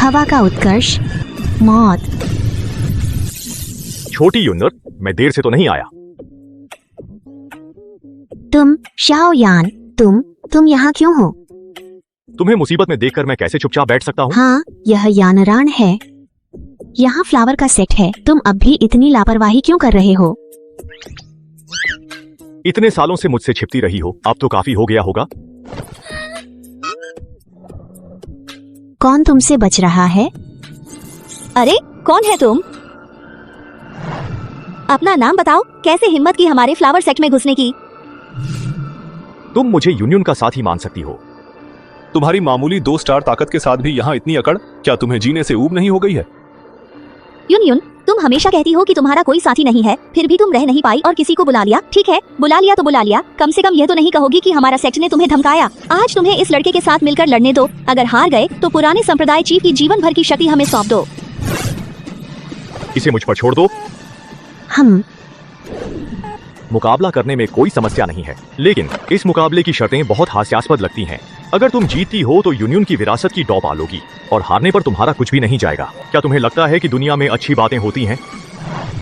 हवा का उत्कर्ष, मौत। छोटी यूनर, मैं देर से तो नहीं आया। तुम शाओयान, तुम यहाँ क्यों हो? तुम्हें मुसीबत में देखकर मैं कैसे चुपचाप बैठ सकता हूँ? हाँ, यह यानरान है। यहाँ फ्लावर का सेट है। तुम अब भी इतनी लापरवाही क्यों कर रहे हो? इतने सालों से मुझसे छिपती रही हो, अब तो काफी हो गया होगा। कौन तुमसे बच रहा है? अरे कौन है तुम? अपना नाम बताओ। कैसे हिम्मत की हमारे फ्लावर सेट में घुसने की? तुम मुझे यूनियन का साथी मान सकती हो। तुम्हारी मामूली 2 स्टार ताकत के साथ भी यहाँ इतनी अकड़? क्या तुम्हें जीने से ऊब नहीं हो गई है? यूनियन, तुम हमेशा कहती हो कि तुम्हारा कोई साथी नहीं है, फिर भी तुम रह नहीं पाई और किसी को बुला लिया। ठीक है, बुला लिया तो बुला लिया, कम से कम यह तो नहीं कहोगी कि हमारा सेक्ट ने तुम्हें धमकाया। आज तुम्हें इस लड़के के साथ मिलकर लड़ने दो। अगर हार गए तो पुराने संप्रदाय चीफ की जीवन भर की शक्ति हमें सौंप दो। इसे मुझ पर छोड़ दो। हम मुकाबला करने में कोई समस्या नहीं है, लेकिन इस मुकाबले की शर्तें बहुत हास्यास्पद लगती हैं। अगर तुम जीतती हो तो यूनियन की विरासत की डौ पालोगी और हारने पर तुम्हारा कुछ भी नहीं जाएगा। क्या तुम्हें लगता है कि दुनिया में अच्छी बातें होती हैं?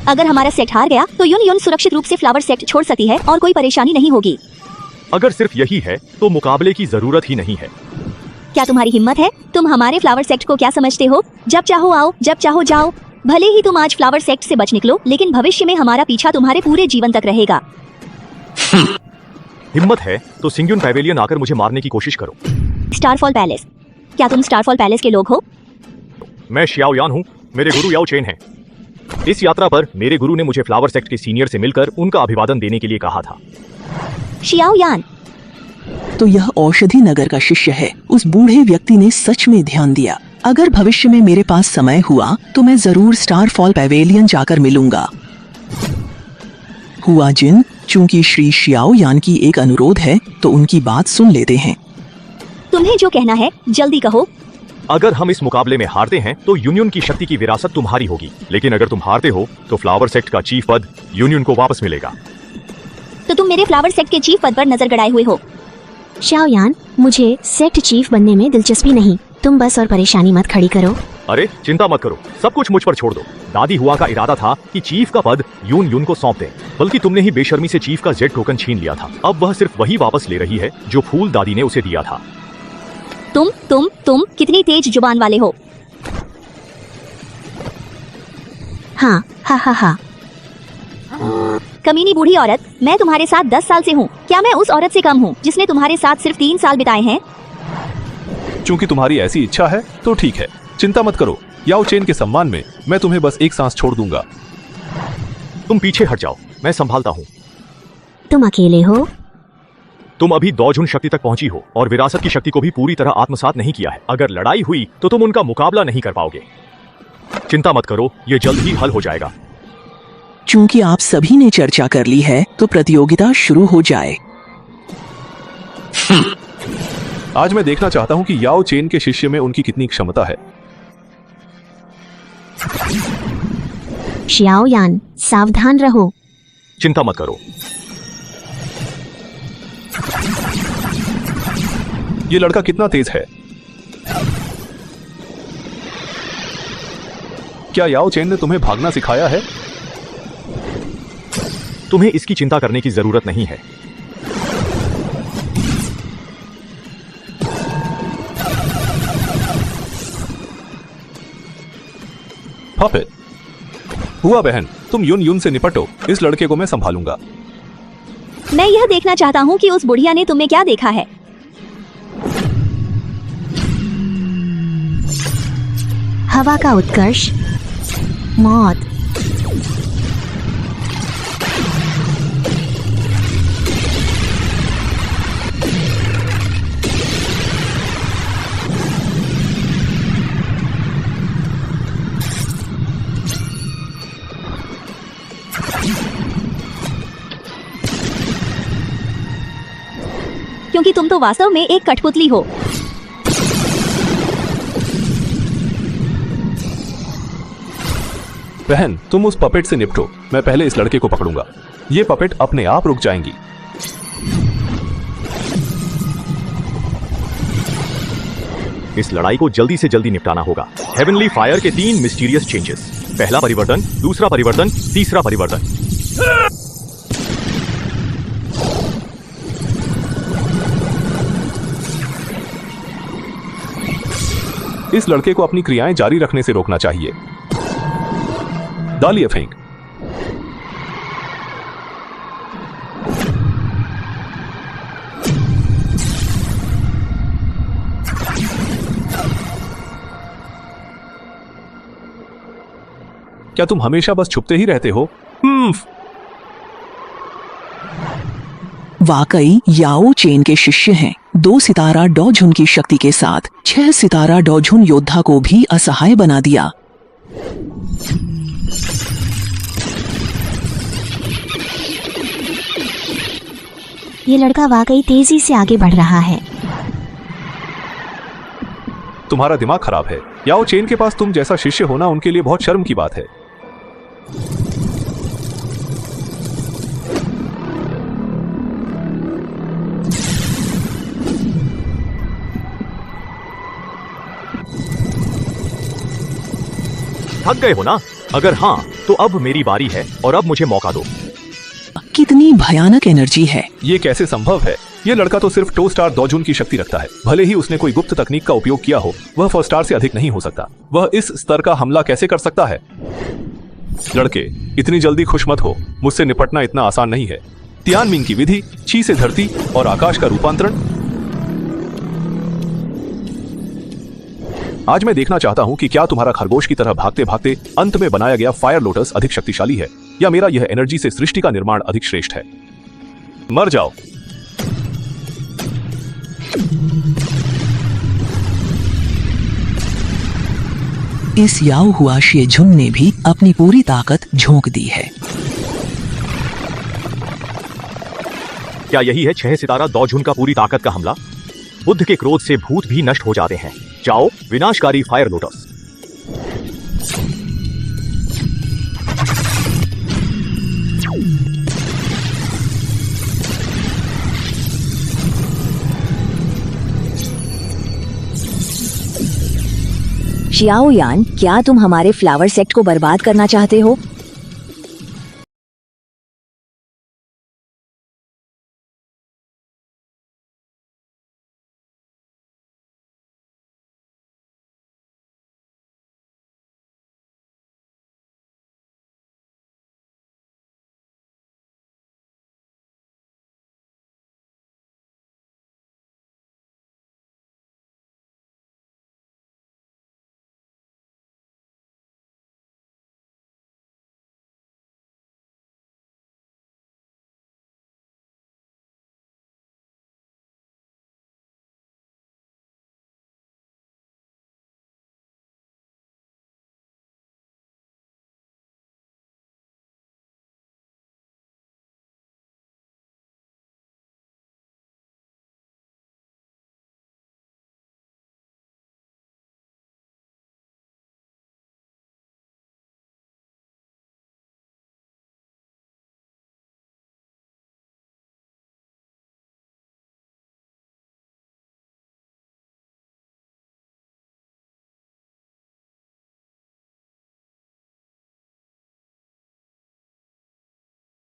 अगर हमारा सेक्ट हार गया तो यूनियन सुरक्षित रूप से फ्लावर सेक्ट छोड़ सकती है और कोई परेशानी नहीं होगी। अगर सिर्फ यही है तो मुकाबले की जरूरत ही नहीं है। क्या तुम्हारी हिम्मत है? तुम हमारे फ्लावर सेक्ट को क्या समझते हो? जब चाहो आओ, जब चाहो जाओ। भले ही तुम आज फ्लावर सेक्ट से बच निकलो, लेकिन भविष्य में हमारा पीछा तुम्हारे पूरे जीवन तक रहेगा। हिम्मत है तो सिंग्यून पैवेलियन आकर मुझे मारने की कोशिश करो। Starfall palace. क्या तुम स्टारफॉल पैलेस के लोग हो? मैं शियाओयान हूँ, मेरे गुरु याओ चेन हैं। इस यात्रा पर मेरे गुरु ने मुझे फ्लावर सेक्ट के सीनियर से मिलकर उनका अभिवादन देने के लिए कहा था। शियाओयान, तो यह औषधि नगर का शिष्य है। उस बूढ़े व्यक्ति ने सच में ध्यान दिया। अगर भविष्य में मेरे पास समय हुआ तो मैं जरूर स्टारफॉल पैवेलियन जाकर मिलूंगा। हुआ जिन, चूंकि श्री शियाओयान की एक अनुरोध है तो उनकी बात सुन लेते हैं। तुम्हें जो कहना है जल्दी कहो। अगर हम इस मुकाबले में हारते हैं तो यूनियन की शक्ति की विरासत तुम्हारी होगी, लेकिन अगर तुम हारते हो तो फ्लावर सेक्ट का चीफ पद यूनियन को वापस मिलेगा। तो तुम मेरे फ्लावर सेक्ट के चीफ पद पर नजर गड़ाए हुए हो। शाओयान, मुझे सेक्ट चीफ बनने में दिलचस्पी नहीं। तुम बस और परेशानी मत खड़ी करो। अरे चिंता मत करो, सब कुछ मुझ पर छोड़ दो। दादी हुआ का इरादा था कि चीफ का पद यून को सौंप दे, बल्कि तुमने ही बेशर्मी से चीफ का जेड टोकन छीन लिया था। अब वह सिर्फ वही वापस ले रही है जो फूल दादी ने उसे दिया था। तुम कितनी तेज जुबान वाले हो। हाँ, हा हा हा। कमीनी बूढ़ी औरत, मैं तुम्हारे साथ 10 साल से हूँ। क्या मैं उस औरत से कम हूँ जिसने तुम्हारे साथ सिर्फ 3 साल बिताए हैं? चूंकि तुम्हारी ऐसी इच्छा है तो ठीक है, चिंता मत करो। याओ चेन के सम्मान में मैं तुम्हें बस एक सांस छोड़ दूंगा। तुम पीछे हट जाओ, मैं संभालता हूँ। तुम अकेले हो? तुम अभी दौजुन शक्ति तक पहुंची हो और विरासत की शक्ति को भी पूरी तरह आत्मसात नहीं किया है। अगर लड़ाई हुई तो तुम उनका मुकाबला नहीं कर पाओगे। चिंता मत करो, ये जल्द ही हल हो जाएगा। चूंकि आप सभी ने चर्चा कर ली है तो प्रतियोगिता शुरू हो जाए। आज मैं देखना चाहता हूँ कि याओ चेन के शिष्य में उनकी कितनी क्षमता है। शाओयान, सावधान रहो। चिंता मत करो। ये लड़का कितना तेज है। क्या याओ चेन ने तुम्हें भागना सिखाया है? तुम्हें इसकी चिंता करने की जरूरत नहीं है। पपेट। हुआ बहन, तुम यून से निपटो, इस लड़के को मैं संभालूंगा। मैं यह देखना चाहता हूँ कि उस बुढ़िया ने तुम्हें क्या देखा है। हवा का उत्कर्ष, मौत। क्योंकि तुम तो वास्तव में एक कठपुतली हो। बहन, तुम उस पपेट से निपटो, मैं पहले इस लड़के को पकड़ूंगा। ये पपेट अपने आप रुक जाएंगी। इस लड़ाई को जल्दी से जल्दी निपटाना होगा। हेवनली फायर के 3 मिस्टीरियस चेंजेस। पहला परिवर्तन, दूसरा परिवर्तन, तीसरा परिवर्तन। इस लड़के को अपनी क्रियाएं जारी रखने से रोकना चाहिए। डालिए फेंक। क्या तुम हमेशा बस छुपते ही रहते हो? वाकई याओ चेन के शिष्य हैं। 2 सितारा डॉझुन की शक्ति के साथ 6 सितारा डॉझुन योद्धा को भी असहाय बना दिया। ये लड़का वाकई तेजी से आगे बढ़ रहा है। तुम्हारा दिमाग खराब है। याओ चेन के पास तुम जैसा शिष्य होना उनके लिए बहुत शर्म की बात है। थक गए हो ना? अगर हाँ तो अब मेरी बारी है और अब मुझे मौका दो। कितनी भयानक एनर्जी है। ये कैसे संभव है? ये लड़का तो सिर्फ 2 स्टार डॉझुन की शक्ति रखता है। भले ही उसने कोई गुप्त तकनीक का उपयोग किया हो, वह 4 स्टार से अधिक नहीं हो सकता। वह इस स्तर का हमला कैसे कर सकता है? लड़के, इतनी जल्दी खुश मत हो। मुझसे निपटना इतना आसान नहीं है। तियानमिंग की विधि, ची से धरती और आकाश का रूपांतरण। आज मैं देखना चाहता हूं कि क्या तुम्हारा खरगोश की तरह भागते भागते अंत में बनाया गया फायर लोटस अधिक शक्तिशाली है या मेरा यह एनर्जी से सृष्टि का निर्माण अधिक श्रेष्ठ है। मर जाओ। इस याओ हुआ शिएझुन ने भी अपनी पूरी ताकत झोंक दी है। क्या यही है 6 सितारा डॉझुन का पूरी ताकत का हमला? बुद्ध के क्रोध से भूत भी नष्ट हो जाते हैं। जाओ, विनाशकारी फायर लोटस। शियाओ यान, क्या तुम हमारे फ्लावर सेक्ट को बर्बाद करना चाहते हो?